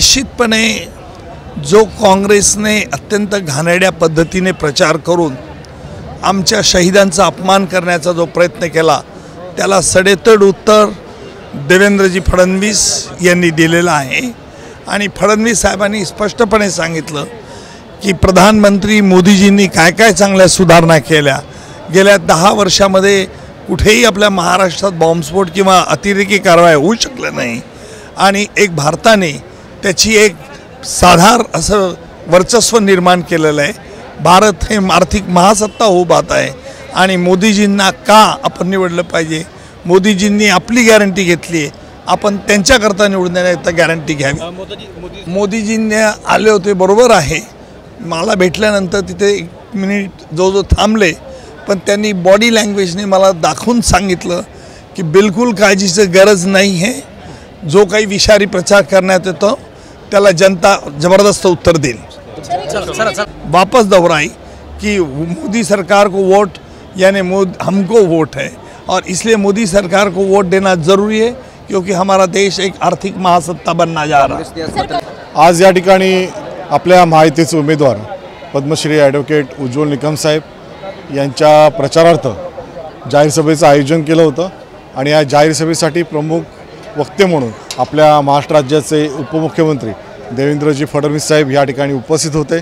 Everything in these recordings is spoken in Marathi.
निश्चितपणे जो काँग्रेसने अत्यंत घाणेरड्या पद्धतीने प्रचार करून आमच्या शहीदांचा अपमान करण्याचा जो प्रयत्न केला त्याला सडेतोड उत्तर देवेंद्रजी फडणवीस यांनी दिलेलं आहे। आणि फडणवीस साहेबांनी स्पष्टपणे सांगितलं की प्रधानमंत्री मोदीजींनी काय काय चांगल्या सुधारणा केल्या, गेल्या 10 वर्षामध्ये कुठेही आपल्या महाराष्ट्रात बॉम्बस्फोट किंवा अतिरेकी कारवाई होऊ शकलं नाही आणि एक भारताने त्याची एक साधारण असं वर्चस्व निर्माण केलेलं आहे। भारत हे आर्थिक महासत्ता होऊ पाहत आहे आणि मोदीजींना का आपण निवडलं पाहिजे, मोदीजींनी आपली गॅरंटी घेतली आहे, आपण त्यांच्याकरता निवडून येण्याची गॅरंटी घ्यावी। मोदीजींनी आले होते बरोबर आहे, मला भेटल्यानंतर तिथे 1 मिनिट जो थांबले, पण त्यांनी बॉडी लँग्वेजने मला दाखवून सांगितलं की बिलकुल काळजीची गरज नाही आहे, जो काही विषारी प्रचार करण्यात येतो त्याला जनता जबरदस्त उत्तर देईल। वापस दोहराई कि मोदी सरकार को वोट यानी हमको वोट है और इसलिए मोदी सरकार को वोट देना ज़रूरी है क्योंकि हमारा देश एक आर्थिक महासत्ता बनना जा रहा है। आज या ठिकाणी आपल्या महायुतीचे उमेदवार पद्मश्री ॲडव्होकेट उज्ज्वल निकम साहेब यांच्या प्रचारार्थ जाहीर सभेचं आयोजन केलं होतं आणि या जाहीर सभेसाठी प्रमुख वक्ते म्हणून आपल्या महाराष्ट्र राज्याचे उपमुख्यमंत्री देवेंद्रजी फडणवीस साहेब या ठिकाणी उपस्थित होते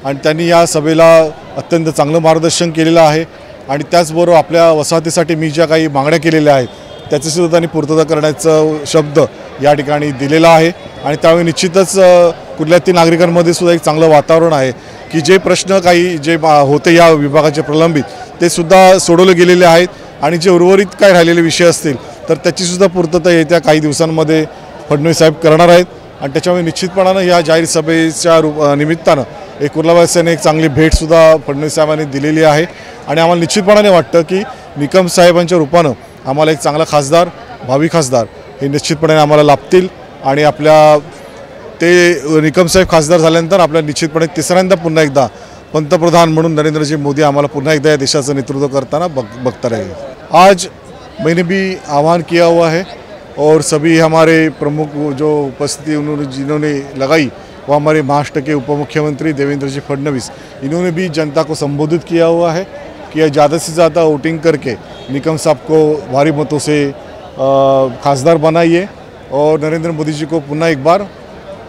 आणि त्यांनी या सभेला अत्यंत चांगलं मार्गदर्शन केलेलं आहे आणि त्याचबरोबर आपल्या वसाहतीसाठी मी ज्या काही मागण्या केलेल्या आहेत त्याचीसुद्धा त्यांनी पूर्तता करण्याचा शब्द या ठिकाणी दिलेला आहे आणि त्यावेळी निश्चितच कुठल्याही नागरिकांमध्ये सुद्धा एक चांगलं वातावरण आहे की जे प्रश्न काही जे होते या विभागाचे प्रलंबित ते सुद्धा सोडवले गेलेले आहेत आणि जे उर्वरित काय राहिलेले विषय असतील तर त्याचीसुद्धा पूर्तता येत्या काही दिवसांमध्ये फडणवीस साहेब करणार आहेत आणि त्याच्यामुळे निश्चितपणानं या जाहीर सभेच्या निमित्तानं एक कुर्लावासियांनी एक चांगली भेटसुद्धा फडणवीस साहेबांनी दिलेली आहे आणि आम्हाला निश्चितपणाने वाटतं की निकम साहेबांच्या रूपानं आम्हाला एक चांगला खासदार भावी खासदार हे निश्चितपणे आम्हाला लाभतील आणि आपल्या ते निकम साहेब खासदार झाल्यानंतर आपल्या निश्चितपणे तिसऱ्यांदा पुन्हा एकदा पंतप्रधान म्हणून नरेंद्रजी मोदी आम्हाला पुन्हा एकदा या देशाचं नेतृत्व करताना बघता रहेंगे। आज मैंने भी आह्वान किया हुआ है और सभी हमारे प्रमुख जो उपस्थिति जिन्होंने लगाई वो हमारे महाराष्ट्र के उप मुख्यमंत्री देवेंद्र जी फडणवीस, इन्होंने भी जनता को संबोधित किया हुआ है कि ज़्यादा से ज़्यादा वोटिंग करके निकम साहब को भारी मतों से खासदार बनाइए और नरेंद्र मोदी जी को पुनः एक बार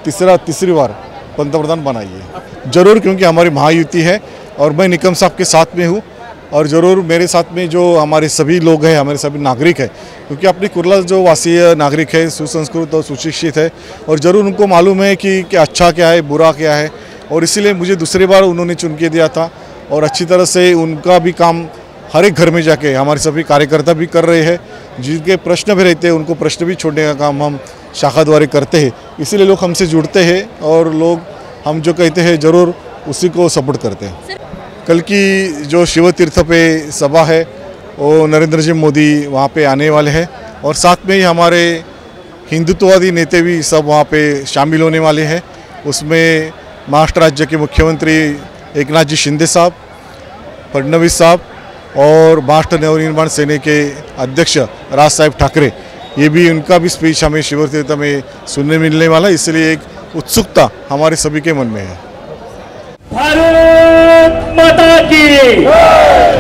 तीसरी बार पंतप्रधान बनाइए ज़रूर, क्योंकि हमारी महायुति है और मैं निकम साहब के साथ में हूँ और ज़रूर मेरे साथ में जो हमारे सभी लोग हैं, हमारे सभी नागरिक हैं, क्योंकि अपनी कुर्ला जो वासीय नागरिक है सुसंस्कृत और सुशिक्षित है और ज़रूर उनको मालूम है कि अच्छा क्या है बुरा क्या है और इसीलिए मुझे दूसरी बार उन्होंने चुन के दिया था और अच्छी तरह से उनका भी काम हर एक घर में जाके हमारे सभी कार्यकर्ता भी कर रहे हैं, जिनके प्रश्न भी रहते हैं उनको प्रश्न भी छोड़ने का काम हम शाखा द्वारा करते हैं, इसीलिए लोग हमसे जुड़ते हैं और लोग हम जो कहते हैं ज़रूर उसी को सपोर्ट करते हैं। कल की जो शिव तीर्थ पे सभा है वो नरेंद्र जी मोदी वहाँ पे आने वाले हैं और साथ में ही हमारे हिंदुत्ववादी नेता भी सब वहाँ पे शामिल होने वाले हैं। उसमें महाराष्ट्र राज्य के मुख्यमंत्री एकनाथ जी शिंदे साहब, फडणवीस साहब और महाराष्ट्र नवनिर्माण सेना के अध्यक्ष राज साहेब ठाकरे, ये भी उनका भी स्पीच हमें शिव तीर्थ में सुनने मिलने वाला, इसलिए एक उत्सुकता हमारे सभी के मन में है। भारत माता की,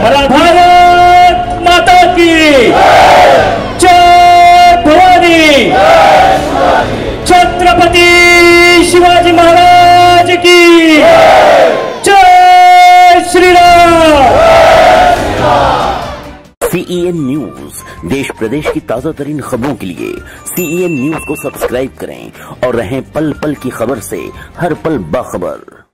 भारत माता की जय भवानी, छत्रपति शिवाजी महाराज की जय श्री राम। CEN न्यूज देश प्रदेश की ताजा तरीन खबरों के लिए CEN न्यूज को सब्सक्राइब करें और रहें पल पल की खबर से हर पल बाखबर।